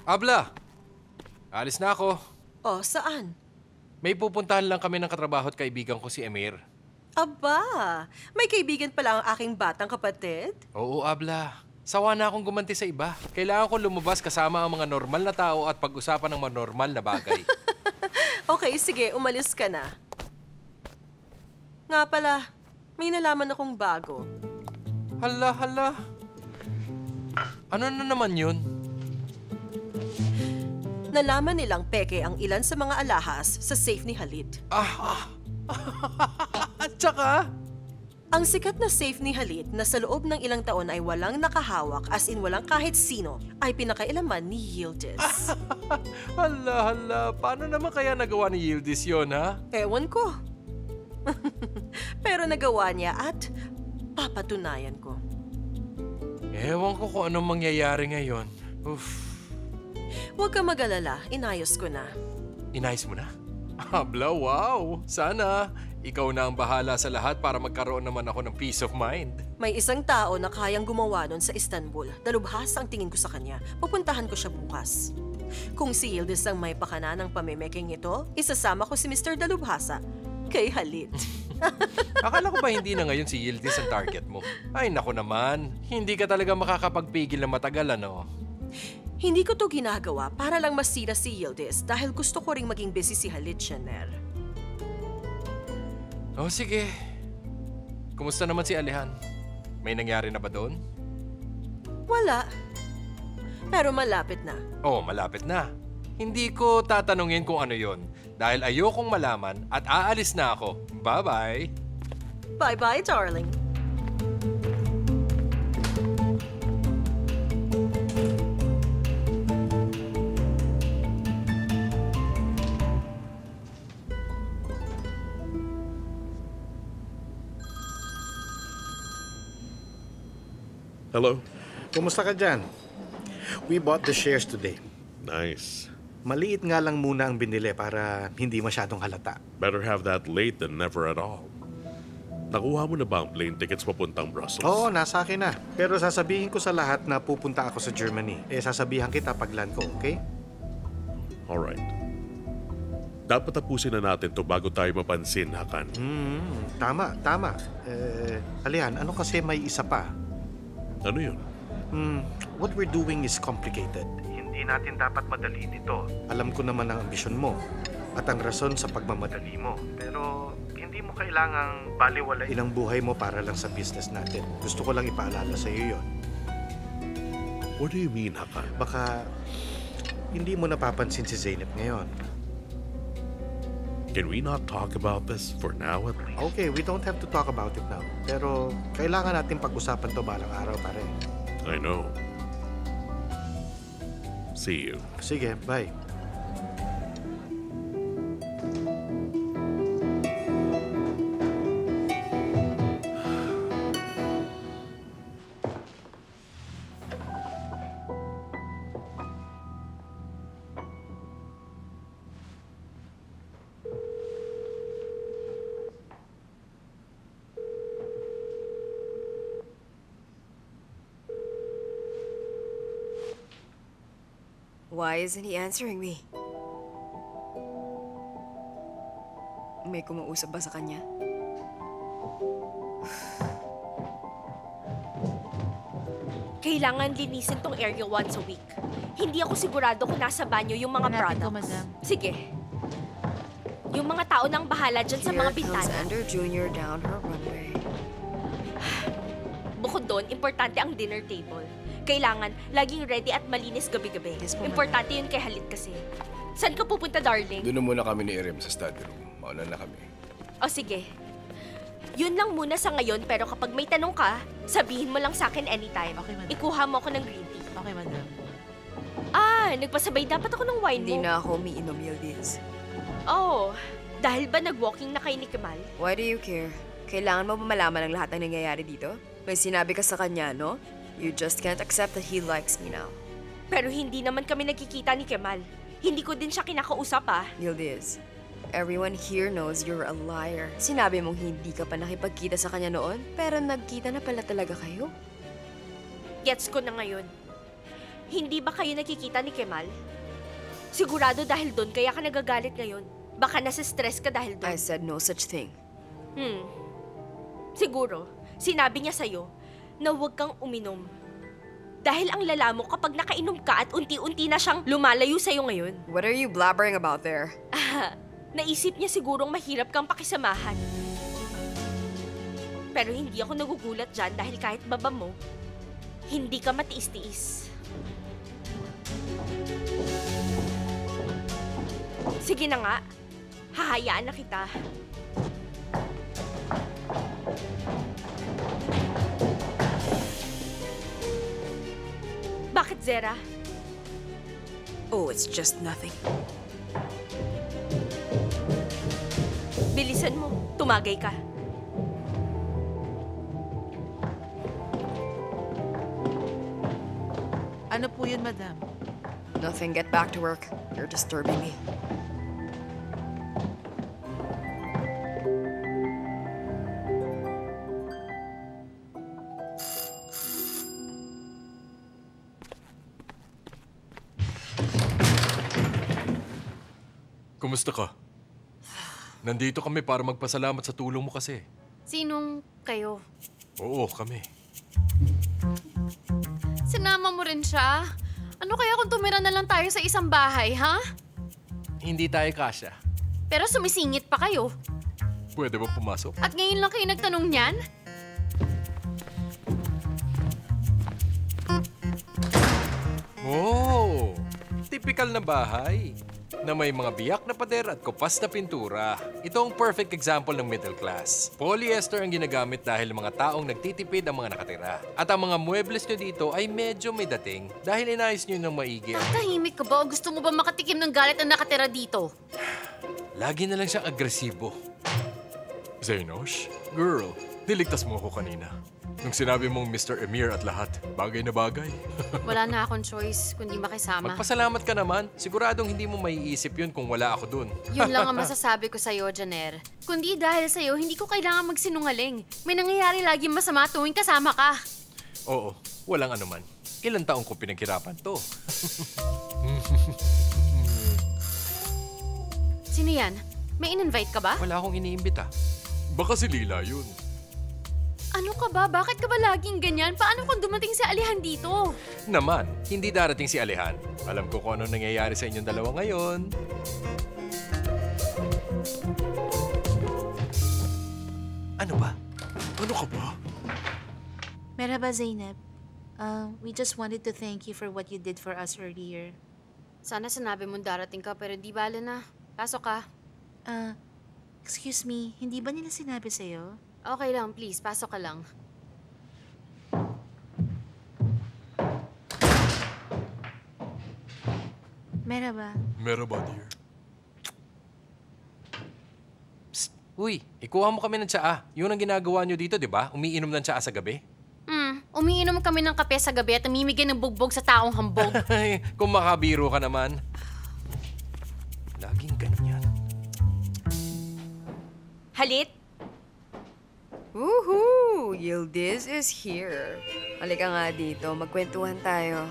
Abla! Alis na ako. Oh, saan? May pupuntahan lang kami ng katrabaho at kaibigan ko si Emir. Aba, may kaibigan pala ang aking batang kapatid? Oo, Abla. Sawa na akong gumanti sa iba. Kailangan ko lumabas kasama ang mga normal na tao at pag-usapan ng mga normal na bagay. Okay, sige, umalis ka na. Nga pala, may nalaman akong bago. Hala, hala. Ano na naman yun? Nalaman nilang peke ang ilan sa mga alahas sa safe ni Khalid. At saka? Ang sikat na safe ni Khalid na sa loob ng ilang taon ay walang nakahawak as in walang kahit sino ay pinakailaman ni Yildiz. Hala, hala. Paano naman kaya nagawa ni Yildiz yun, ha? Ewan ko. Pero nagawa niya at papatunayan ko. Ewan ko kung anong mangyayari ngayon. Uff. Huwag ka mag-alala, inayos ko na. Inayos mo na? Abla, wow! Sana ikaw na ang bahala sa lahat para magkaroon naman ako ng peace of mind. May isang tao na kayang gumawa nun sa Istanbul. Dalubhasa ang tingin ko sa kanya. Pupuntahan ko siya bukas. Kung si Yildiz ang may pakana ng pamimeking ito, isasama ko si Mr. Dalubhasa kay Khalid. Akala ko ba hindi na ngayon si Yildiz ang target mo? Ay, naku naman. Hindi ka talaga makakapagpigil na matagal, ano? Hindi ko to ginagawa para lang masira si Yildiz dahil gusto ko ring maging busy si Khalid, Chanel. Oh, sige. Kumusta naman si Alehan? May nangyari na ba doon? Wala. Pero malapit na. Oh, malapit na. Hindi ko tatanungin kung ano yon dahil ayokong malaman at aalis na ako. Bye-bye! Bye-bye, darling. Hello? Kumusta ka dyan? We bought the shares today. Nice. Maliit nga lang muna ang binili para hindi masyadong halata. Better have that late than never at all. Nakuha mo na ba ang plane tickets papuntang Brussels? Oo, nasa akin na. Pero sasabihin ko sa lahat na pupunta ako sa Germany. Sasabihan kita pag land ko, okay? Alright. Dapat tapusin na natin to bago tayo mapansin, Hakan. Tama. Alihan, ano kasi may isa pa? Ano yun? What we're doing is complicated. Hindi natin dapat madaliin ito. Alam ko naman ang ambisyon mo at ang rason sa pagmamadali mo. Pero hindi mo kailangang baliwalain ang buhay mo para lang sa business natin. Gusto ko lang ipaalala sa iyo yon. What do you mean, Hakan? Baka hindi mo napapansin si Zeynep ngayon. Can we not talk about this for now at least? Okay, we don't have to talk about it now. Pero kailangan natin pag-usapan to balang araw pare. I know. See you. Sige, bye. Why isn't he answering me? May kumausap ba sa kanya? Kailangan linisin tong area once a week. Hindi ako sigurado kung nasa banyo yung mga Hanapin products. ko, madam. Sige. Yung mga tao nang bahala dyan sa mga Here comes bintana. Ender Jr. down her runway. Bukod doon, importante ang dinner table. Kailangan laging ready at malinis gabi-gabi. Yes po, Importante yun kay Khalid kasi. Saan ka pupunta, darling? Doon na muna kami ni Irem sa study room. Mauna na kami. O sige. Yun lang muna sa ngayon, pero kapag may tanong ka, sabihin mo lang sa akin anytime. Okay, madam. Ikuha mo ako ng green tea. Okay, madam. Nagpasabay dapat ako ng wine Hindi mo. na ako umiinom, Yildiz. Oh, dahil ba nag-walking na kayo ni Kemal? Why do you care? Kailangan mo ba malaman ang lahat ng nangyayari dito? May sinabi ka sa kanya, no? You just can't accept that he likes me now. Pero hindi naman kami nagkikita ni Kemal. Hindi ko din siya kinakausap Yildiz, everyone here knows you're a liar. Sinabi mong hindi ka pa nakipagkita sa kanya noon, pero nagkita na pala talaga kayo. Gets ko na ngayon. Hindi ba kayo nakikita ni Kemal? Sigurado dahil doon kaya ka nagagalit ngayon. Baka nasa-stress ka dahil I doon. said no such thing. Siguro, sinabi niya sa'yo na huwag kang uminom. Dahil ang lala mo kapag nakainom ka at unti-unti na siyang lumalayo sa'yo ngayon. What are you blabbering about there? Naisip niya sigurong mahirap kang pakisamahan. Pero hindi ako nagugulat dyan dahil kahit baba mo, hindi ka matiis-tiis. Sige na nga, hahayaan na kita. Bakit, Zera? Oh, it's just nothing. Bilisan mo, tumagay ka. Ano po yun, madam? Nothing. Get back to work. You're disturbing me. Kumusta ka? Nandito kami para magpasalamat sa tulong mo kasi. Sinong kayo? Oo, kami. Sinama mo rin siya? Ano kaya kung tumira na lang tayo sa isang bahay, ha? Hindi tayo kasya. Pero sumisingit pa kayo. Pwede ba pumasok? At ngayon lang kayo nagtanong niyan? Oh, typical na bahay na may mga biyak na pader at kupas na pintura. Ito ang perfect example ng middle class. Polyester ang ginagamit dahil mga taong nagtitipid ang mga nakatira. At ang mga muebles nyo dito ay medyo may dating dahil inayos nyo ng maigi. Tahimik ka ba o gusto mo ba makatikim ng galit ang nakatira dito? Lagi na lang siyang agresibo. Zenosh, girl, niligtas mo ako kanina. Nung sinabi mong Mr. Emir at lahat, bagay na bagay. Wala na akong choice kundi makisama. Magpasalamat ka naman. Siguradong hindi mo maiisip yun kung wala ako dun. Yun lang ang masasabi ko sa'yo, Janer. Kundi dahil sa'yo, hindi ko kailangan magsinungaling. May nangyayari laging masama tuwing kasama ka. Oo, walang anuman. Ilang taong ko pinaghirapan to. Sino yan? May in-invite ka ba? Wala akong iniimbita. Baka si Lila yun. Ano ka ba? Bakit ka ba laging ganyan? Paano kung dumating si Alihan dito? Naman, hindi darating si Alehan. Alam ko kung ano nangyayari sa inyong dalawa ngayon. Ano ba? Ano ka ba? Merhaba, Zainab. We just wanted to thank you for what you did for us earlier. Sana sinabi mong darating ka pero di bala na. Pasok ka. Excuse me, hindi ba nila sinabi sa'yo? Okay lang, please. Pasok ka lang. Merhaba. Merhaba, dear. Psst! Uy, ikuha mo kami ng tsaa. Yun ang ginagawa nyo dito, di ba? Umiinom ng tsaa sa gabi? Umiinom kami ng kape sa gabi at namimigay ng bugbog sa taong hambog. Ay, kung makabiro ka naman. Laging ganyan. Halit? Woohoo! Yildiz is here. Halika nga dito, magkwentuhan tayo.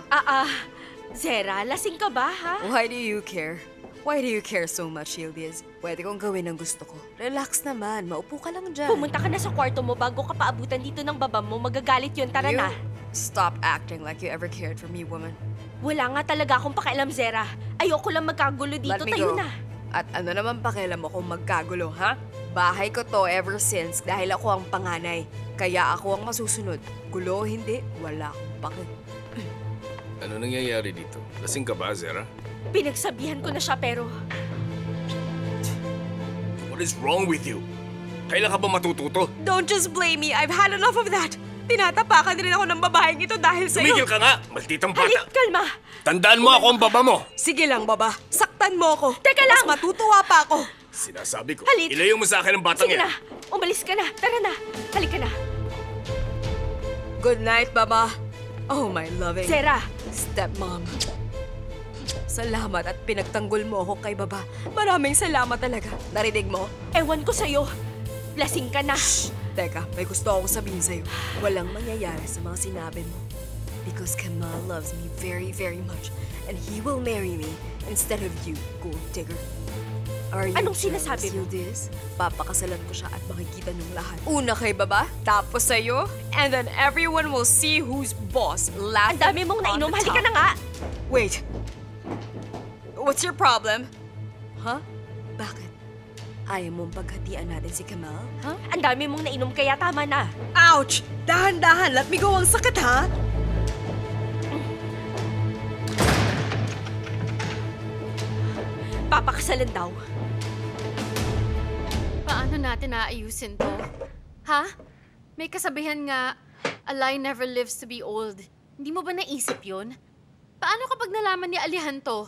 Zera, lasing ka ba, ha? Why do you care? Why do you care so much, Yildiz? Pwede kong gawin ang gusto ko. Relax naman, maupo ka lang dyan. Pumunta ka na sa kwarto mo bago ka paabutan dito ng baba mo. Magagalit yun, tara na. Stop acting like you ever cared for me, woman. Wala nga talaga akong pakialam, Zera. Ayoko lang magkagulo dito, Let me tayo go. na. At ano naman pakialam mo kung magkagulo, ha? Bahay ko to ever since dahil ako ang panganay. Kaya ako ang masusunod. Gulo o hindi, wala akong paki. Ano nangyayari dito? Lasing ka ba, Zera? Pinagsabihan ko na siya pero What is wrong with you? Kailan ka ba matututo? Don't just blame me. I've had enough of that. Tinatapakan rin ako ng babaeng ito dahil sa'yo. Tumigil ka nga! Malditang Halit, bata! kalma. Tandaan mo ako ang baba mo! Sige lang, baba. Saktan mo ako. Teka lang! Mas matutuwa pa ako. Sinasabi ko, Halit. ilayo mo sa akin ang batang Sige yan. na, umalis ka na. Tara na, halika na. Good night, baba. Oh, my loving Zera, stepmom. Salamat at pinagtanggol mo ako kay baba. Maraming salamat talaga. Narinig mo? ewan ko sa'yo. Lasing ka na. Teka, may gusto akong sabihin sa'yo. Walang mangyayari sa mga sinabi mo. Because Kamal loves me very, very much. And he will marry me instead of you, gold digger. Are you Anong sinasabi mo? Yildiz? Papakasalan ko siya at makikita ng lahat. Una kay baba, tapos sa'yo, and then everyone will see who's boss. Ang Laughing dami mong on nainom. the Halika top. na nga! Wait. What's your problem? Huh? Bakit? Ayaw mong paghatian natin si Kamal? Huh? Ang dami mong nainom kaya tama na. Ouch! Dahan-dahan! Let me go! Ang sakit, ha? Papakasalan daw. Paano natin aayusin to? Ha? May kasabihan nga, a lie never lives to be old. Hindi mo ba naisip yun? Paano kapag nalaman ni Alihan to?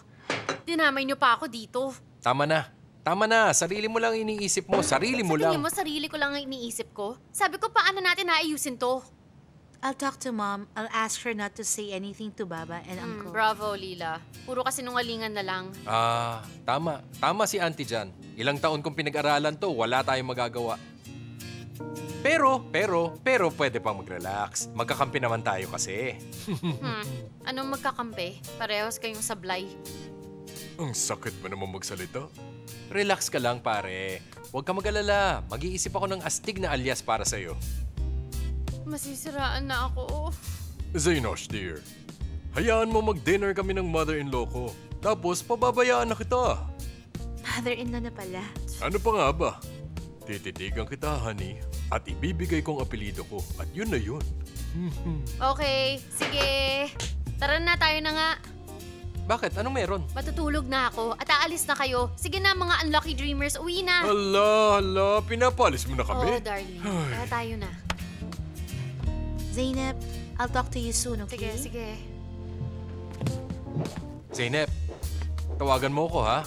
Dinamay niyo pa ako dito. Tama na. Tama na. Sarili mo lang iniisip mo. Sarili mo Sa lang. tingin mo, sarili ko lang ang iniisip ko? Sabi ko, paano natin aayusin to? I'll talk to Mom. I'll ask her not to say anything to Baba and Uncle. Bravo, Lila. Puro kasi nungalingan na lang. Tama. Tama si Auntie Jan. Ilang taon kong pinag-aralan to, wala tayong magagawa. Pero, pwede pang mag-relax. Magkakampi naman tayo kasi. Anong magkakampi? Parehos kayong sablay. Ang sakit mo naman magsalita. Relax ka lang, pare. Huwag ka mag-alala. Mag-iisip ako ng astig na alias para sa'yo. Masisiraan na ako. Zaynosh, dear. Hayaan mo mag-dinner kami ng mother-in-law ko. Tapos, pababayaan na kita. Mother-in-law na pala. Ano pa nga ba? Tititigan kita, honey. At ibibigay kong apelido ko. At yun na yun. Okay, sige. Tara na, tayo na nga. Bakit? Anong meron? Matutulog na ako at aalis na kayo. Sige na, mga unlucky dreamers, uwi na. Hala, pinapalis mo na kami. Oo, darling. Tara tayo na. Zainab, I'll talk to you soon, okay? Sige. Zainab, tawagan mo ko, ha?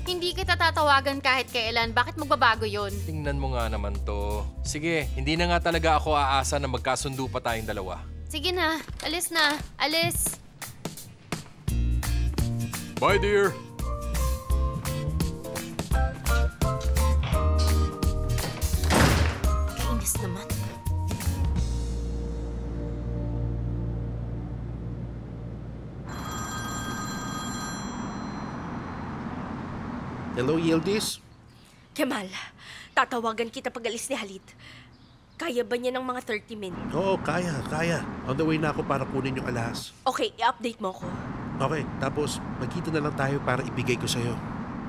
Hindi kita tatawagan kahit kailan. Bakit magbabago yon? Tingnan mo nga naman to. Sige, hindi na nga talaga ako aasa na magkasundo pa tayong dalawa. Sige na, alis na. Alis. Bye, dear. Kainis naman. Hello, Yildiz? Kemal, tatawagan kita pag alis ni Halit. Kaya ba niya ng mga 30 minutes? Oo, kaya. On the way na ako para kunin yung alahas. Okay, i-update mo ako. Okay, tapos magkita na lang tayo para ibigay ko sa'yo.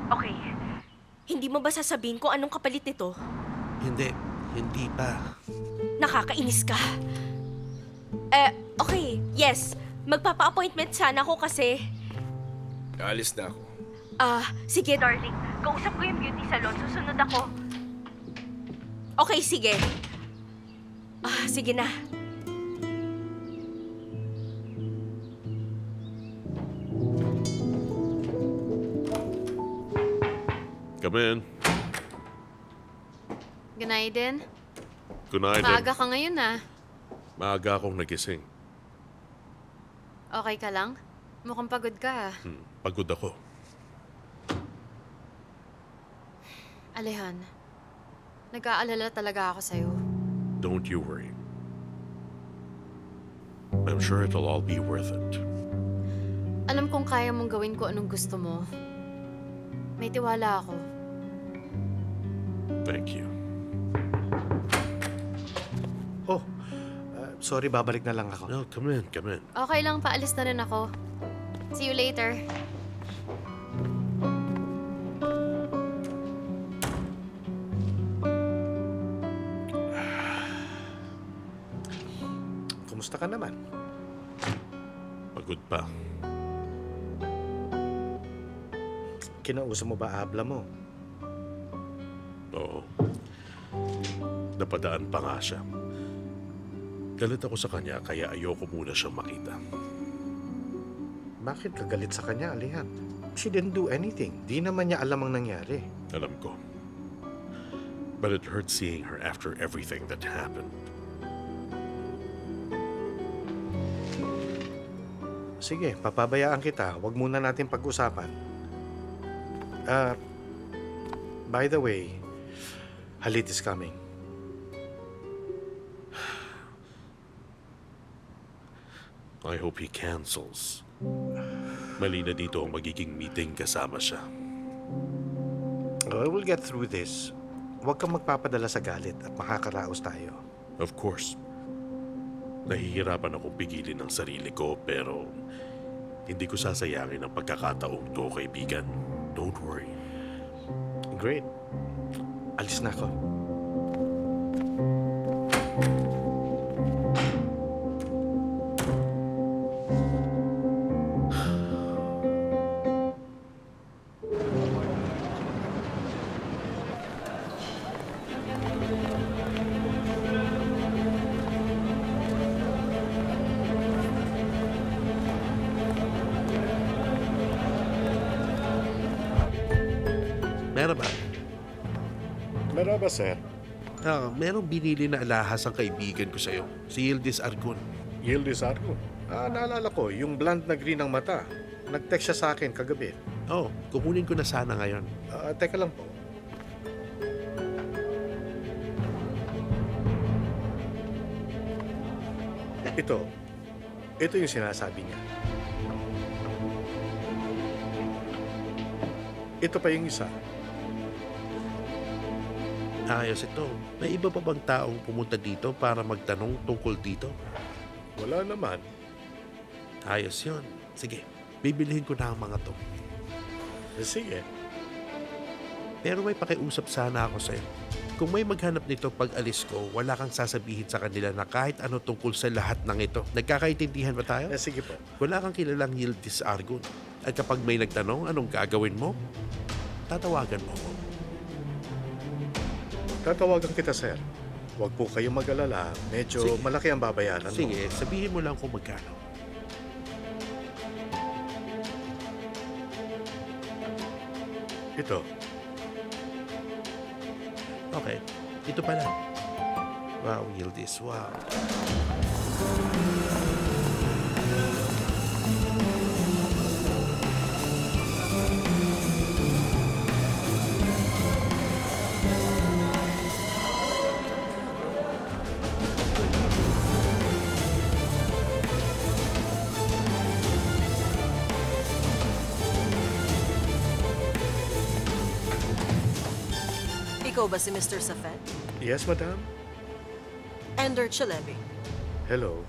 Okay. Hindi mo ba sasabihin kung anong kapalit nito? Hindi pa. Nakakainis ka. Okay. Yes. Magpapa-appointment sana ako kasi... Alis na ako. Sige, darling. Kausap ko yung beauty salon. Susunod ako. Okay, sige. Sige na. Come in. Good night din. Good night. Maaga ka ngayon Maaga akong nagising. Okay ka lang? Mukhang pagod ka. Pagod ako. Alehan, nag-aalala talaga ako sa'yo. Don't you worry. I'm sure it'll all be worth it. Alam kong kaya mong gawin ko anong gusto mo. May tiwala ako. Thank you. Oh, sorry, babalik na lang ako. No, come in. Okay lang, paalis na rin ako. See you later. Kumusta ka naman? Pagod pa. Kinausap mo ba abla mo? Oo. Napadaan pa nga siya. Galit ako sa kanya kaya ayoko muna siyang makita. Bakit ka galit sa kanya, Alihan? She didn't do anything. Di naman niya alam ang nangyari. Alam ko. But it hurt seeing her after everything that happened. Sige, papabayaan kita. Huwag muna natin pag-usapan. By the way, Halit is coming. I hope he cancels. Mali na dito ang magiging meeting kasama siya. We'll get through this. Huwag kang magpapadala sa galit at makakaraos tayo. Of course. Nahihirapan akong pigilin ang sarili ko pero hindi ko sasayangin ang pagkakataong to, kaibigan. Don't worry. Great. Alis na ako. Merhaba. Merhaba, sir. Merong binili na alahas ang kaibigan ko sa'yo. Si Yildiz Argun. Yildiz Argun. Naalala ko, yung blonde na green ng mata. Nag-text siya sa akin kagabi. Kukunin ko na sana ngayon. Teka lang po. Ito yung sinasabi niya. Ito pa yung isa. Ayos ito. May iba pa bang taong pumunta dito para magtanong tungkol dito? Wala naman. Ayos yun. Sige, bibilihin ko na ang mga to. Sige. Pero may pakiusap sana ako sa'yo. Kung may maghanap nito pag alis ko, wala kang sasabihin sa kanila na kahit ano tungkol sa lahat ng ito. Nagkakaintindihan ba tayo? Sige po. Wala kang kilalang Yildiz Argun. At kapag may nagtanong anong gagawin mo, tatawagan mo ko. Tatawagan kita, sir. Huwag po kayong mag-alala. Medyo Sige. malaki ang babayaran mo. Sige, sabihin mo lang kung magkano. Ito. Okay, ito pala. Wow, Yildiz, wow. Ikaw ba si Mr. Safet? Yes, madam? Ender Chalebi. Hello.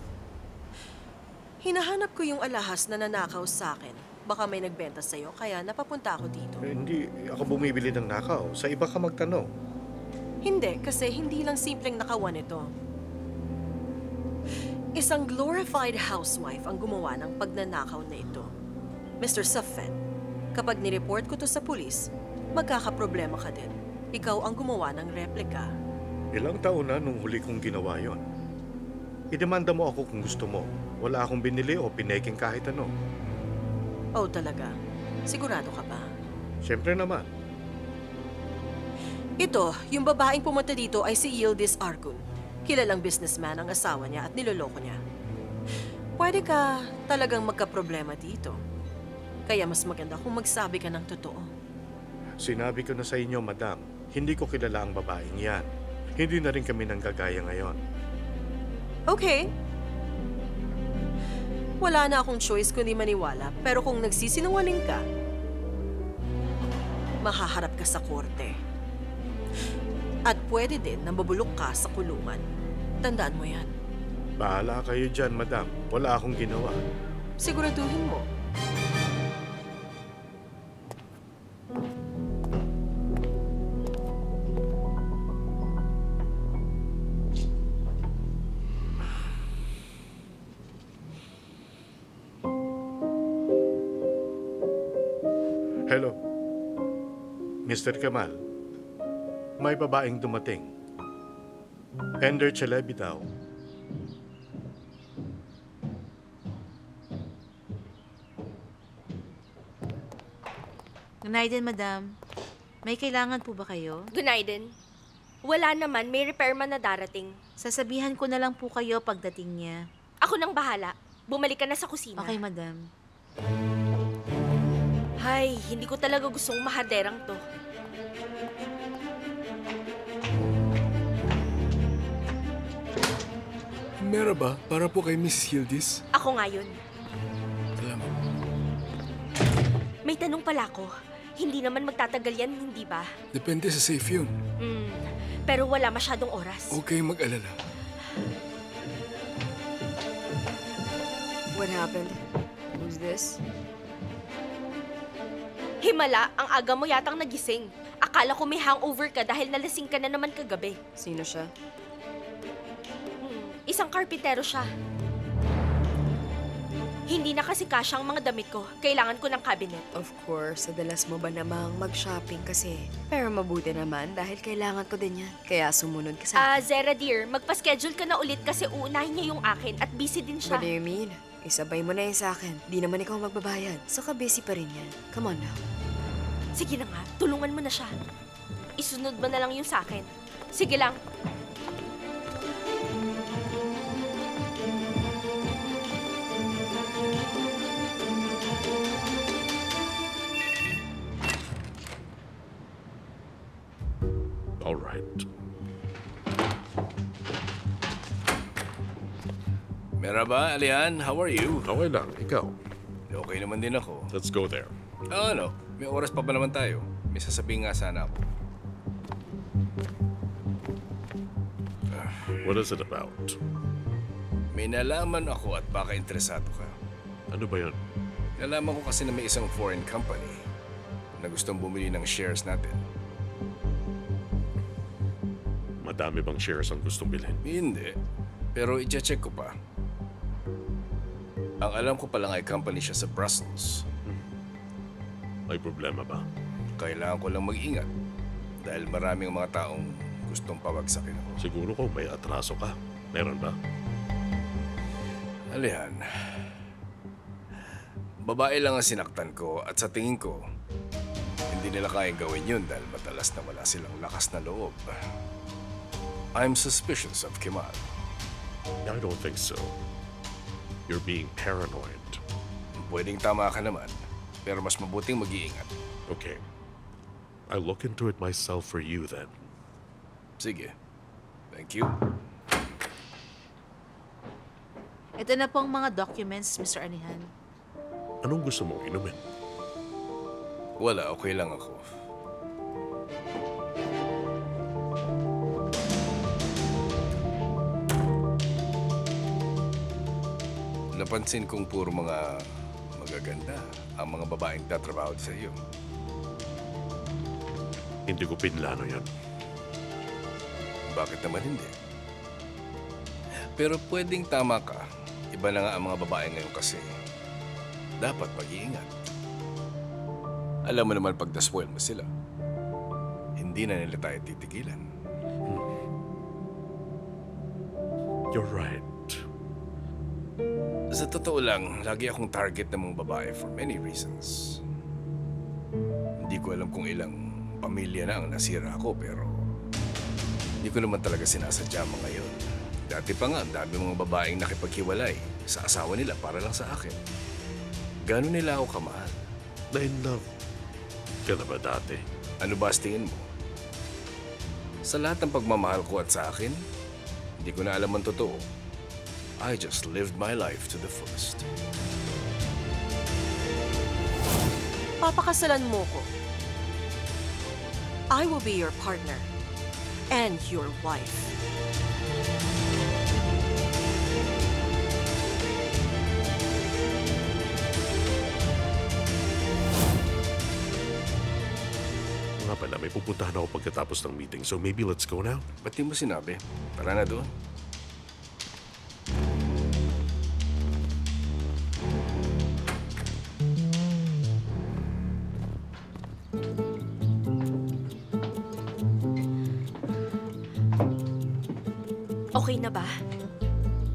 Hinahanap ko yung alahas na nanakaw sa akin. Baka may nagbenta sa'yo, kaya napapunta ako dito. Hindi ako bumibili ng nakaw. Sa iba ka magtanong. Hindi, kasi hindi lang simpleng nakawan ito. Isang glorified housewife ang gumawa ng pagnanakaw na ito. Mr. Safet, kapag nireport ko to sa pulis, magkakaproblema ka din. Ikaw ang gumawa ng replika. Ilang taon na nung huli kong ginawa yon. Idemanda mo ako kung gusto mo. Wala akong binili o pineking kahit ano. Oh, talaga? Sigurado ka ba? Siyempre naman. Ito, yung babaeng pumunta dito ay si Yildiz Argun. Kilalang businessman ang asawa niya at niloloko niya. Pwede ka talagang magkaproblema dito. Kaya mas maganda kung magsabi ka ng totoo. Sinabi ko na sa inyo, madam, hindi ko kilala ang babaeng yan. Hindi na rin kami nanggagaya ngayon. Okay. Wala na akong choice kundi maniwala, pero kung nagsisinungaling ka, mahaharap ka sa korte. At pwede din na mabulok ka sa kulungan. Tandaan mo yan. Bahala kayo dyan, madam. Wala akong ginawa. Siguraduhin mo. Hello. Mr. Kamal, may babaeng dumating. Ender Chalebi daw. Good night din, madam. May kailangan po ba kayo? Gunaiden. Wala naman, may repairman na darating. Sasabihan ko na lang po kayo pagdating niya. Ako nang bahala. Bumalik ka na sa kusina. Okay, madam. Hay, hindi ko talaga gustong mahaderang to. Merhaba, para po kay Miss Hildis. Ako nga yun. Salamat. May tanong pala ako. Hindi naman magtatagal yan, hindi ba? Depende sa safe yun. Pero wala masyadong oras. Huwag kayong mag-alala. What happened? Who's this? Himala, ang aga mo yatang nagising. Akala ko may hangover ka dahil nalasing ka na naman kagabi. Sino siya? Isang karpintero siya. Hindi na kasi kasya ang mga damit ko. Kailangan ko ng cabinet. Of course, sadalas mo ba namang mag-shopping kasi? Pero mabuti naman dahil kailangan ko din yan. Kaya sumunod ka sa akin. Zera dear, magpa-schedule ka na ulit kasi uunahin niya yung akin at busy din siya. What do you mean? Isabay mo na yun sa akin. Di naman ikaw magbabayad. Saka busy pa rin yan. Come on now. Sige na nga, tulungan mo na siya. Isunod mo na lang yung sa akin. Sige lang. All right. Merhaba, Alian. How are you? Okay lang, ikaw. Okay naman din ako. Let's go there. Ano? May oras pa ba naman tayo? May sasabihin nga sana ako. What is it about? May nalaman ako at baka interesado ka. Ano ba yun? Nalaman ko kasi na may isang foreign company na gustong bumili ng shares natin. Madami bang shares ang gustong bilhin? Hindi. Pero i-check ko pa. Ang alam ko palang ay company siya sa Brussels. May problema ba? Kailangan ko lang mag-ingat dahil maraming mga taong gustong pawagsakin ako. Siguro kung may atraso ka. Meron ba? Alihan, babae lang ang sinaktan ko at sa tingin ko, hindi nila kayang gawin yun dahil madalas na wala silang lakas na loob. I'm suspicious of Kemal. I don't think so. You're being paranoid. Pwedeng tama ka naman, pero mas mabuting mag-iingat. Okay. I'll look into it myself for you then. Sige. Thank you. Ito na pong mga documents, Mr. Anihan. Anong gusto mong inumin? Wala, okay lang ako. Napansin kong puro mga magaganda ang mga babaeng tatrabaho sa iyo. Hindi ko pinlano yan. Bakit naman hindi? Pero pwedeng tama ka. Iba na nga ang mga babae ngayon kasi. Dapat mag-iingat. Alam mo naman pag na-spoil mo sila, hindi na nila tayo titigilan. You're right. Sa totoo lang, lagi akong target ng mga babae for many reasons. Hindi ko alam kung ilang pamilya na ang nasira ako pero hindi ko naman talaga sinasadya mga yun. Dati pa nga, ang dami mga babaeng nakipaghiwalay sa asawa nila para lang sa akin. Gano'n nila ako kamahal. Na-in love ka na ba dati? Ano ba tingin mo? Sa lahat ng pagmamahal ko at sa akin, hindi ko na alam ang totoo. I just lived my life to the fullest. Papakasalan mo ko. I will be your partner and your wife. Nga pala, may pupuntahan ako pagkatapos ng meeting. So maybe let's go now? Ba't di mo sinabi? Tara na doon. Okay na ba?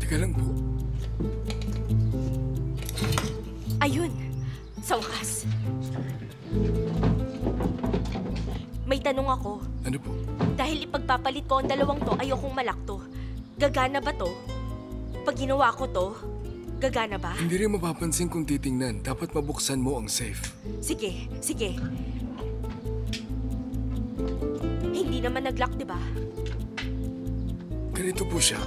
Teka lang po. Ayun! Sa wakas. May tanong ako. Ano po? Dahil ipagpapalit ko ang dalawang to, ayokong malakto. Gagana ba to? Pag ginawa ko to, gagana ba? Hindi rin mapapansin kung titingnan. Dapat mabuksan mo ang safe. Sige, sige. Hindi naman nag-lock, di ba? Ganito po siya.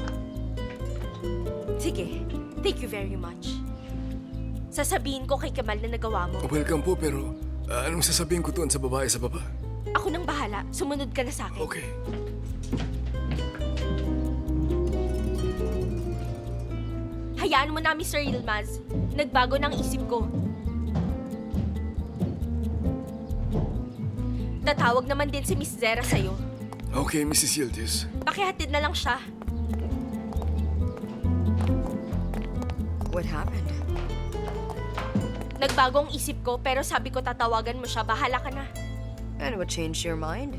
Sige, thank you very much. Sasabihin ko kay Kemal na nagawa mo. Welcome po, pero anong sasabihin ko doon sa babae sa baba? Ako nang bahala. Sumunod ka na sa akin. Okay. Hayaan mo na, Mr. Yilmaz. Nagbago ng isip ko. Tatawag naman din si Miss Zera sa'yo. Okay, Mrs. Yildiz. Pakihatid na lang siya. What happened? Nagbago ang isip ko, pero sabi ko tatawagan mo siya. Bahala ka na. And what changed your mind?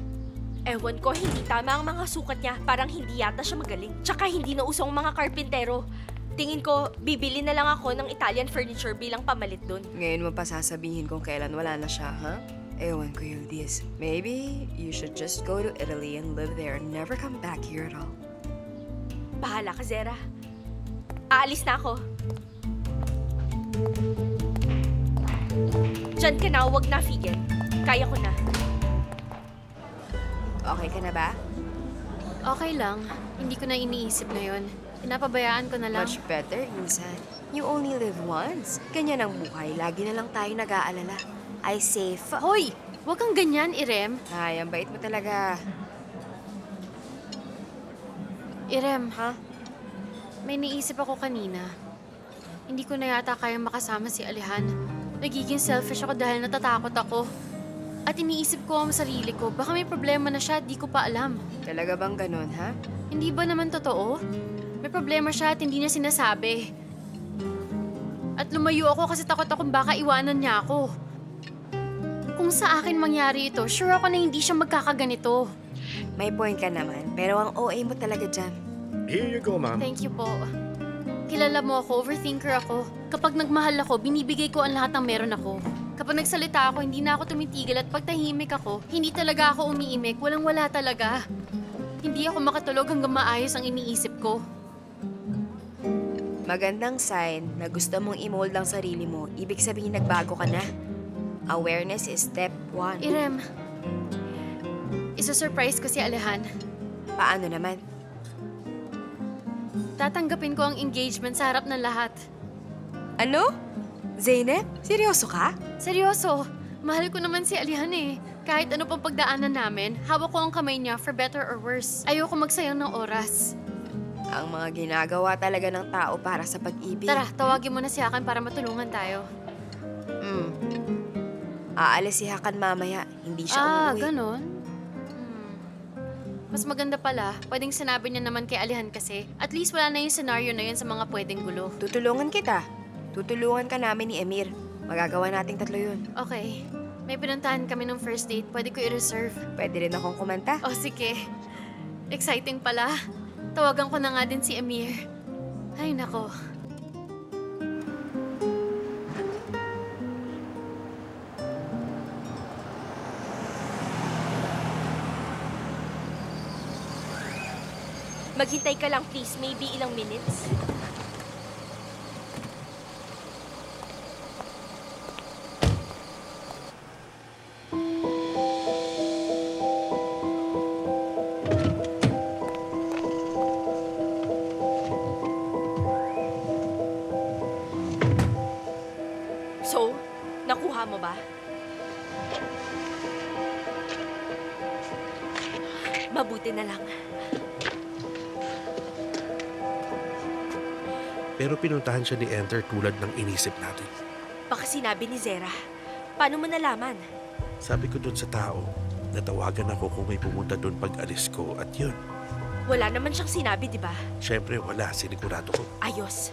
Ewan ko, hindi tama ang mga sukat niya. Parang hindi yata siya magaling. Tsaka hindi na usong mga karpintero. Tingin ko, bibili na lang ako ng Italian furniture bilang pamalit dun. Ngayon mo pa sasabihin kung kailan wala na siya, ha? Ewan ko, Yildiz. Maybe you should just go to Italy and live there and never come back here at all. Bahala ka, Zera. Aalis na ako. Diyan ka na, huwag na, Figel. Kaya ko na. Okay ka na ba? Okay lang. Hindi ko na iniisip ngayon. Pinapabayaan ko na lang. Much better, Insan. You only live once. Ganyan ang buhay. Lagi na lang tayo nag-aalala. I safe. Hoy! Huwag kang ganyan, Irem. Ay, ang bait mo talaga. Irem, Ha? may niisip ako kanina. Hindi ko na yata kayang makasama si Alihan. Nagiging selfish ako dahil natatakot ako. At iniisip ko ang sarili ko, baka may problema na siya, di ko pa alam. Talaga bang ganun, ha? Hindi ba naman totoo? May problema siya at hindi niya sinasabi. At lumayo ako kasi takot akong baka iwanan niya ako. Kung sa akin mangyari ito, sure ako na hindi siya magkakaganito. May point ka naman, pero ang OA mo talaga dyan. Here you go, ma'am. Thank you po. Kilala mo ako, overthinker ako. Kapag nagmahal ako, binibigay ko ang lahat ng meron ako. Kapag nagsalita ako, hindi na ako tumitigil at pag tahimik ako, hindi talaga ako umiimik, walang-wala talaga. Hindi ako makatulog hanggang maayos ang iniisip ko. Magandang sign na gusto mong i-mold ang sarili mo, ibig sabihin nagbago ka na. Awareness is step 1. Irem, isa-surprise ko si Alehan. Paano naman? Tatanggapin ko ang engagement sa harap ng lahat. Ano? Zeynep? Seryoso ka? Seryoso, mahal ko naman si Alihan eh. Kahit ano pang pagdaanan namin, hawak ko ang kamay niya for better or worse. Ayoko magsayang ng oras. Ang mga ginagawa talaga ng tao para sa pag-ibig. Tara, tawagin mo na si Hakan para matulungan tayo. Aalis si Hakan mamaya, hindi siya umuwi. Ganon? Mas maganda pala, pwedeng sinabi niya naman kay Alihan kasi. At least wala na yung scenario na yun sa mga pwedeng gulo. Tutulungan kita. Tutulungan ka namin ni Emir. Magagawa nating 3 yun. Okay. May pinuntahan kami ng first date. Pwede ko i-reserve. Pwede rin akong kumanta. Oh, sige. Exciting pala. Tawagan ko na nga din si Emir. Ay, nako. Maghintay ka lang, please. Maybe ilang minutes. So, nakuha mo ba? Mabuti na lang. Pero pinuntahan siya ni Enter tulad ng inisip natin. Baka sinabi ni Zera. Paano mo nalaman? Sabi ko dun sa tao, natawagan ako kung may pumunta dun pag alis ko at yun. Wala naman siyang sinabi, di ba? Siyempre wala, sinigurado ko. Ayos.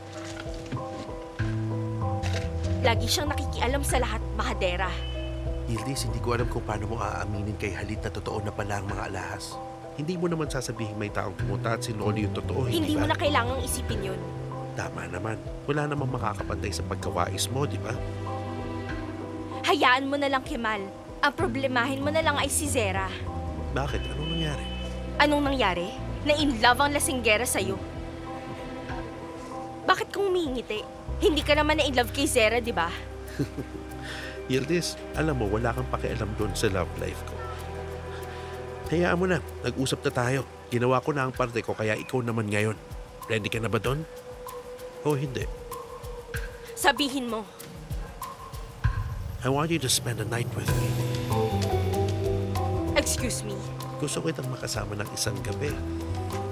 Lagi siyang nakikialam sa lahat, mahadera. Yildiz, hindi ko alam kung paano mo aaminin kay Halid na totoo na pala ang mga alahas. Hindi mo naman sasabihin may taong pumunta at si Noli yung totoo, Hindi ba? mo na kailangang isipin yun. Tama naman. Wala namang makakapantay sa pagkawais mo, di ba? Hayaan mo na lang, Kemal. Ang problemahin mo na lang ay si Zera. Bakit? Anong nangyari? Anong nangyari? Na in love ang lasinggera sa'yo. Bakit kung umingiti? Hindi ka naman na in love kay Zera, di ba? Yildiz, alam mo, wala kang pakialam doon sa love life ko. Hayaan mo na. Nag-usap na tayo. Ginawa ko na ang parte ko, kaya ikaw naman ngayon. Ready ka na ba doon? O hindi? Sabihin mo. I want you to spend a night with me. Excuse me. Gusto kitang makasama ng isang gabi.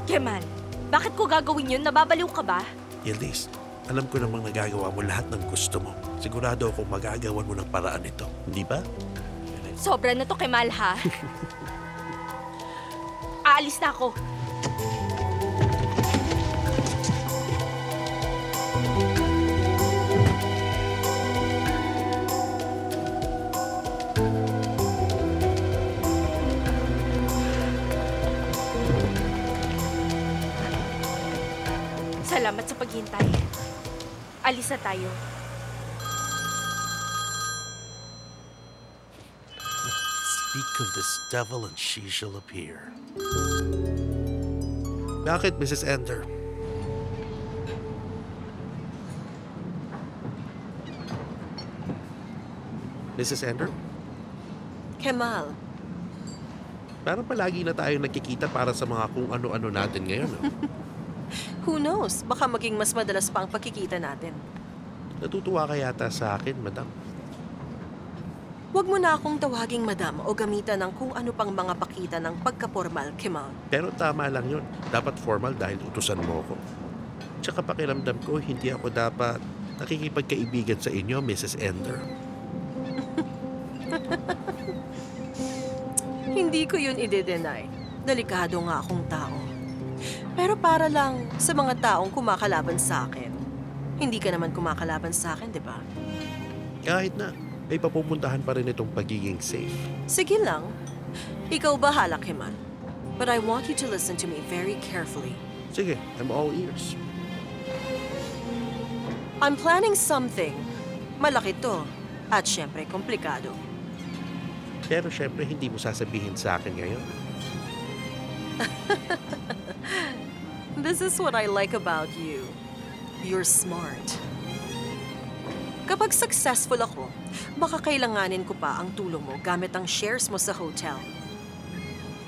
Kemal, bakit ko gagawin yun? Nababaliw ka ba? Yildiz, alam ko namang nagagawa mo lahat ng gusto mo. Sigurado akong magagawan mo ng paraan ito. Hindi ba? Sobra na to, Kemal, ha? Aalis na ako. Salamat sa paghintay. Alis na tayo. Speak of this devil and she shall appear. Bakit, Mrs. Ender? Mrs. Ender? Kemal, Parang palagi na tayo nagkikita para sa mga kung ano-ano natin ngayon. No? who knows? Baka maging mas madalas pa ang pagkikita natin. Natutuwa ka yata sa akin, madam. Huwag mo na akong tawaging madam o gamitan ng kung ano pang mga pakita ng pagkapormal, Kemal. Pero tama lang yun. Dapat formal dahil utusan mo ko. Tsaka pakiramdam ko, hindi ako dapat nakikipagkaibigan sa inyo, Mrs. Ender. Hindi ko yun ide-deny. Delikado nga akong tao. Pero para lang sa mga taong kumakalaban sa akin. Hindi ka naman kumakalaban sa akin, di ba? Kahit na, may papupuntahan pa rin itong pagiging safe. Sige lang. Ikaw bahala, Kemal. But I want you to listen to me very carefully. Sige, I'm all ears. I'm planning something. Malaki to. At syempre, komplikado. Pero syempre, hindi mo sasabihin sa akin ngayon. This is what I like about you. You're smart. Kapag successful ako, baka kailanganin ko pa ang tulong mo gamit ang shares mo sa hotel.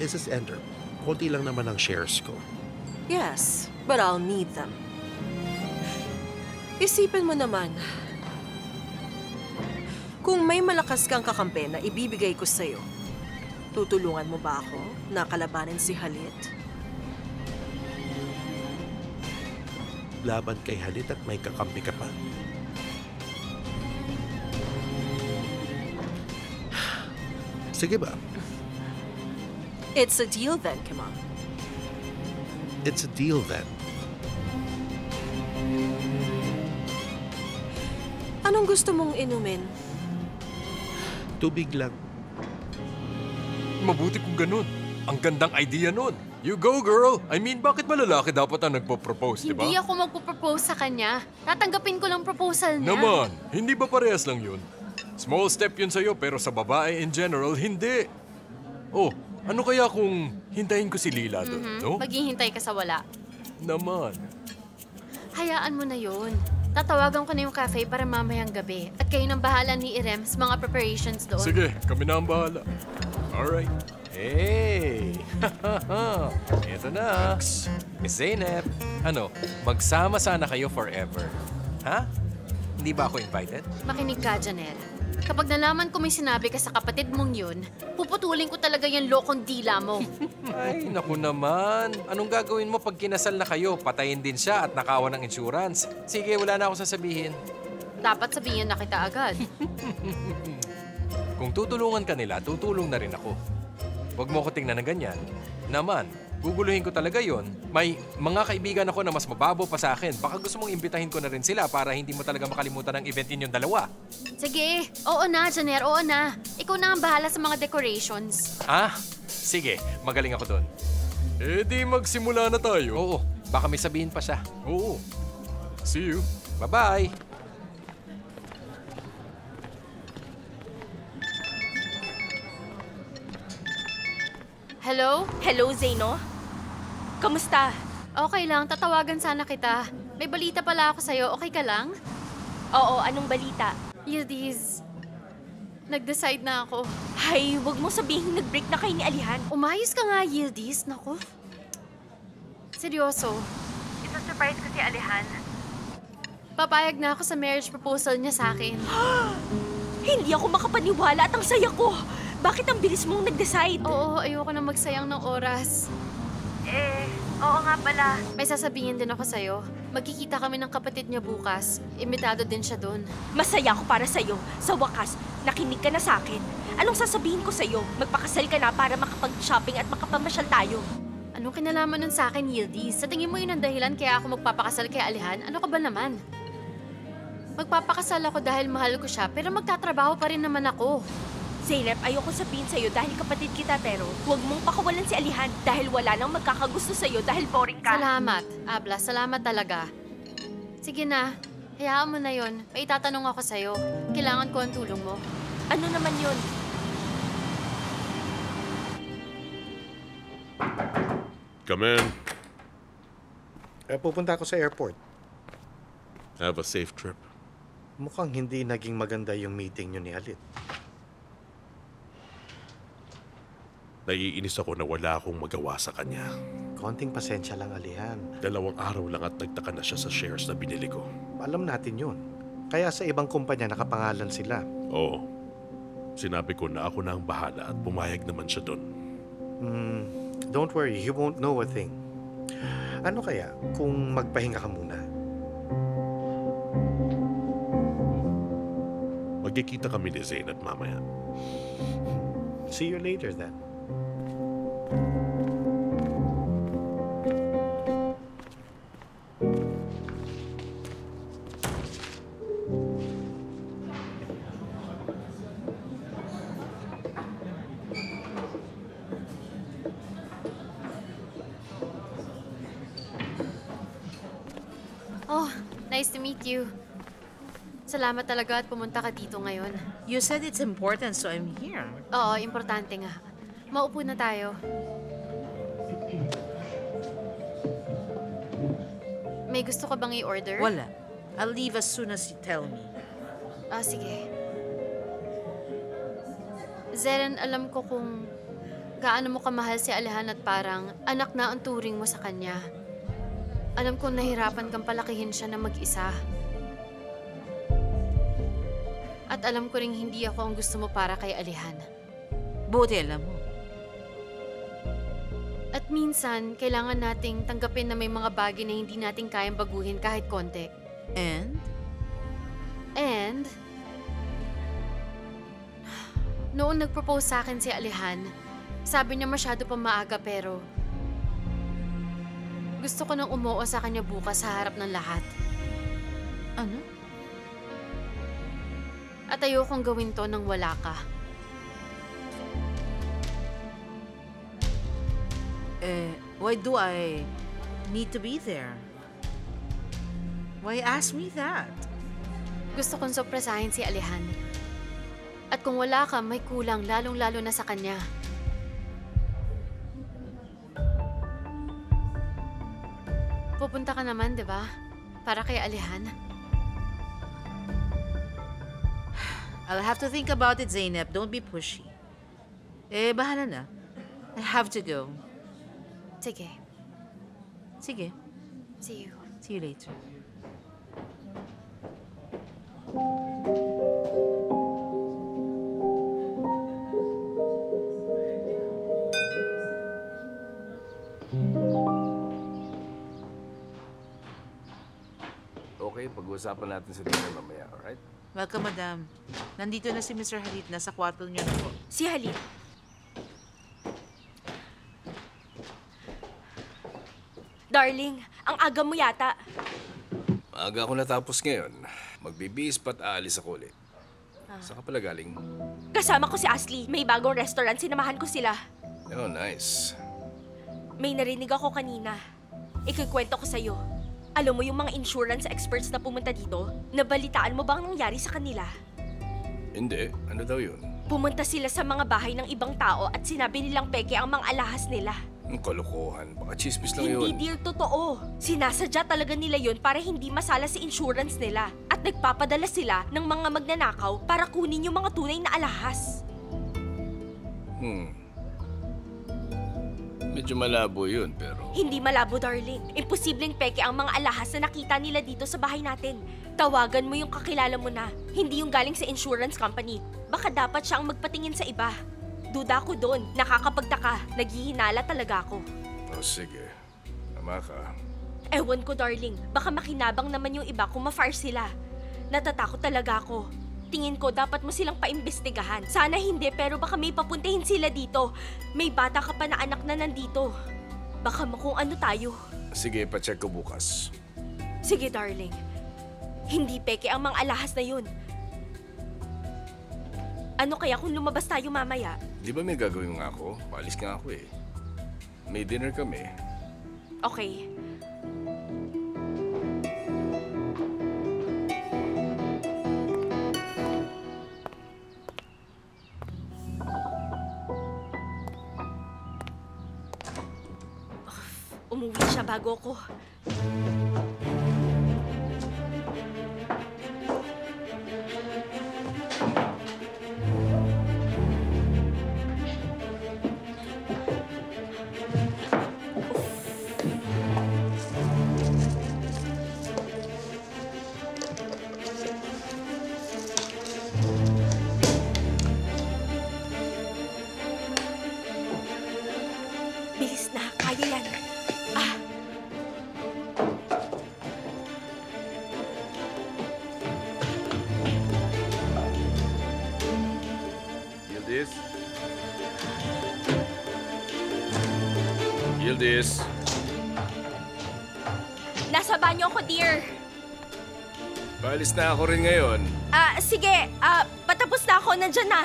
Mrs. Ender, konti lang naman ang shares ko. Yes, but I'll need them. Isipin mo naman, kung may malakas kang kakampi na ibibigay ko sa'yo, tutulungan mo ba ako na kalabanin si Halit? Laban kay Halit at may kakampi ka pa. Sige ba? It's a deal then, Kemal. It's a deal then. Anong gusto mong inumin? Tubig lang. Mabuti kung ganun. Ang gandang idea nun. You go, girl! I mean, bakit ba lalaki dapat ang nagpo-propose, di ba? Hindi ako magpo-propose sa kanya. Tatanggapin ko lang proposal niya. Naman, hindi ba parehas lang yun? Small step yun sa'yo, pero sa babae in general, hindi. Oh, ano kaya kung hintayin ko si Lila doon, no? Maghihintay ka sa wala. Naman. Hayaan mo na yun. Tatawagan ko na yung cafe para mamayang gabi. At kayo nang bahala ni Irem sa mga preparations doon. Sige, kami na ang bahala. Alright. Hey! Eto na. Miss Zeynep. Ano, magsama sana kayo forever. Ha? Hindi ba ako invited? Makinig ka, Janelle. Kapag nalaman ko may sinabi ka sa kapatid mong yun, puputulin ko talaga yung lokong dila mo. Ay, naku naman. Anong gagawin mo pag kinasal na kayo? Patayin din siya at nakawan ng insurance. Sige, wala na ako sasabihin. Dapat sabihin na kita agad. Kung tutulungan ka nila, tutulong na rin ako. Huwag mo ko tingnan ng ganyan. Naman, guguluhin ko talaga yon. May mga kaibigan ako na mas mababaw pa sa akin. Baka gusto mong imbitahin ko na rin sila para hindi mo talaga makalimutan ang event ninyong dalawa. Sige, oo na, Janer, oo na. Ikaw na ang bahala sa mga decorations. Ah, sige. Magaling ako doon. Eh di magsimula na tayo. Oo, baka may sabihin pa siya. Oo. See you. Bye-bye. Hello? Hello, Zeno? Kamusta? Okay lang, tatawagan sana kita. May balita pala ako sa'yo, okay ka lang? Oo, anong balita? Yildiz, nag-decide na ako. Hay, wag mo sabihin nag-break na kayo ni Alihan. Umayos ka nga, Yildiz. Naku. Seryoso. Isa-surprise ko si Alihan. Papayag na ako sa marriage proposal niya sa akin. Hindi ako makapaniwala at ang saya ko. Bakit ang bilis mong nag-decide? Oo, ayoko na magsayang ng oras. Oo nga pala. May sasabihin din ako sa'yo. Magkikita kami ng kapatid niya bukas. Imbitado din siya doon. Masaya ako para sa'yo. Sa wakas, nakinig ka na sa akin. Anong sasabihin ko sa'yo? Magpakasal ka na para makapag-shopping at makapamasyal tayo. Anong kinalaman nun sa akin, Yildiz? Sa tingin mo yun ang dahilan kaya ako magpapakasal kay Alihan? Ano ka ba naman? Magpapakasal ako dahil mahal ko siya, pero magtatrabaho pa rin naman ako. Zeynep, ayoko sabihin sa'yo dahil kapatid kita pero huwag mong pakawalan si Alihan dahil wala nang magkakagusto sa'yo dahil boring ka. Salamat, Abla. Salamat talaga. Sige na, hayaan mo na yon. May itatanong ako sa'yo. Kailangan ko ang tulong mo. Ano naman yun? Come in. Pupunta ako sa airport. Have a safe trip. Mukhang hindi naging maganda yung meeting nyo ni Alit. Naiinis ako na wala akong magawa sa kanya. Konting pasensya lang, Alihan. 2 araw lang at nagtaka na siya sa shares na binili ko. Alam natin yun. Kaya sa ibang kumpanya nakapangalan sila. Oo. Sinabi ko na ako na ang bahala at pumayag naman siya doon. Don't worry, he won't know a thing. Ano kaya kung magpahinga ka muna? Magkikita kami ni Zayn at mamaya. See you later then. Oh, nice to meet you. Salamat talaga at pumunta ka dito ngayon. You said it's important, so I'm here. Oo, importante nga. Maupo na tayo. May gusto ka bang i-order? Wala. I'll leave as soon as you tell me. Sige. Zeren, alam ko kung gaano mo kamahal si Alihan at parang anak na ang turing mo sa kanya. Alam kong nahirapan kang palakihin siya na mag-isa. At alam ko ring hindi ako ang gusto mo para kay Alihan. Buti alam mo. At minsan, kailangan nating tanggapin na may mga bagay na hindi natin kayang baguhin kahit konti. And, noong nag-propose sa akin si Alihan, sabi niya masyado pa maaga pero gusto ko nang umuo sa kanya bukas sa harap ng lahat. Ano? At ayokong gawin to nang wala ka. Why do I need to be there? Why ask me that? Gusto kong sorpresahin si Alihan. At kung wala ka, may kulang lalong-lalo na sa kanya. Pupunta ka naman, di ba? Para kay Alihan. I'll have to think about it, Zainab. Don't be pushy. Bahala na. I have to go. Sige. Sige. See you. See you later. Okay, pag-uusapan natin sa dinner mamaya, alright? Welcome, madam. Nandito na si Mr. Halit. Nasa kwarto niyo na po. Si Halit. Darling, ang aga mo yata. Maaga ako natapos ngayon. Magbibihis pa't aalis ako ulit. Saan ka pala galing? Kasama ko si Ashley. May bagong restaurant. Sinamahan ko sila. Oh, nice. May narinig ako kanina. Ikikwento ko sa'yo. Alam mo yung mga insurance experts na pumunta dito? Nabalitaan mo bang nangyari sa kanila? Hindi. Ano daw yun? Pumunta sila sa mga bahay ng ibang tao at sinabi nilang peke ang mga alahas nila. Ang kalokohan. Baka chismis lang yun. Hindi dear, totoo. Sinasadya talaga nila yun para hindi masala si insurance nila. At nagpapadala sila ng mga magnanakaw para kunin yung mga tunay na alahas. Medyo malabo yun, pero... Hindi malabo, darling. Imposibleng peke ang mga alahas na nakita nila dito sa bahay natin. Tawagan mo yung kakilala mo na, hindi yung galing sa insurance company. Baka dapat siya ang magpatingin sa iba. Duda ko doon. Nakakapagtaka. Naghihinala talaga ako. Oh, sige. Tama ka. Ewan ko, darling. Baka makinabang naman yung iba kung ma-fire sila. Natatakot talaga ako. Tingin ko dapat mo silang paimbestigahan. Sana hindi, pero baka may papuntahin sila dito. May bata ka pa na anak na nandito. Baka kung ano tayo. Sige, pa-check ko bukas. Sige, darling. Hindi peke ang mga alahas na yun. Ano kaya kung lumabas tayo mamaya? Di ba may gagawin nga ako? Palis nga ako eh. May dinner kami. Okay. Umuwi siya bago ko. Bilis na, kaya yan. Yildiz? Yildiz? Nasa banyo ako, dear. Palis na ako rin ngayon. Sige. Patapos na ako. Nandyan na.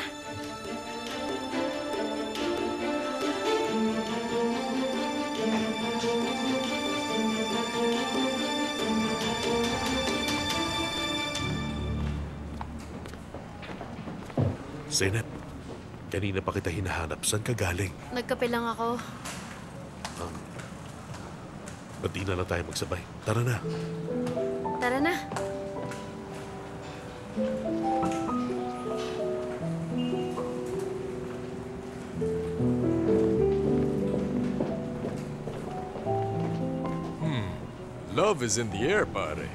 Zeynep, kanina pa kita hinahanap. Saan ka galing? Nagkape lang ako. Ba't di na lang tayo magsabay? Tara na. Tara na. Love is in the air, pare.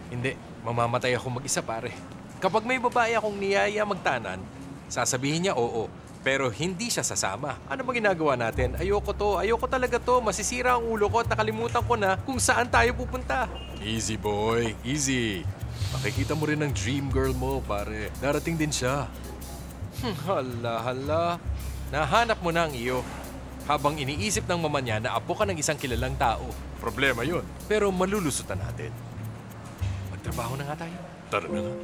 Hindi, mamamatay ako mag-isa, pare. Kapag may babae akong niyaya magtanan, sasabihin niya oo, pero hindi siya sasama. Ano ba ginagawa natin? Ayoko talaga to. Masisira ang ulo ko at nakalimutan ko na kung saan tayo pupunta. Easy, boy. Easy. Makikita mo rin ang dream girl mo, pare. Darating din siya. Hala. Nahanap mo na ang iyo. Habang iniisip ng mama niya na apo ka ng isang kilalang tao. Problema yun. Pero malulusutan natin. Magtrabaho na nga tayo. Tara na nga.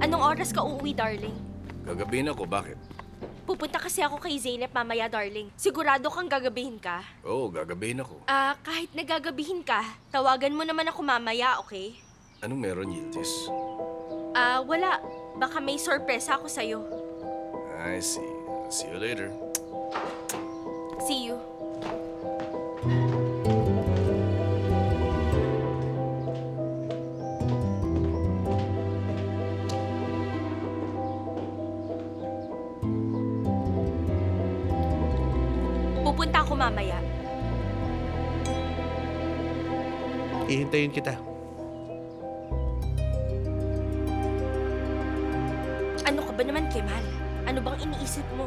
Anong oras ka uuwi, darling? Gagabihin ako, bakit? Pupunta kasi ako kay Zeynep mamaya, darling. Sigurado kang gagabihin ka? Oo, gagabihin ako. Kahit nagagabihin ka, tawagan mo naman ako mamaya, okay? Anong meron, Yildiz? Wala. Baka may sorpresa ako sa'yo. I see. See you later. See you. Pupunta ako mamaya. Ihintayin kita. Ano ka ba naman, Kemal? Ano bang iniisip mo?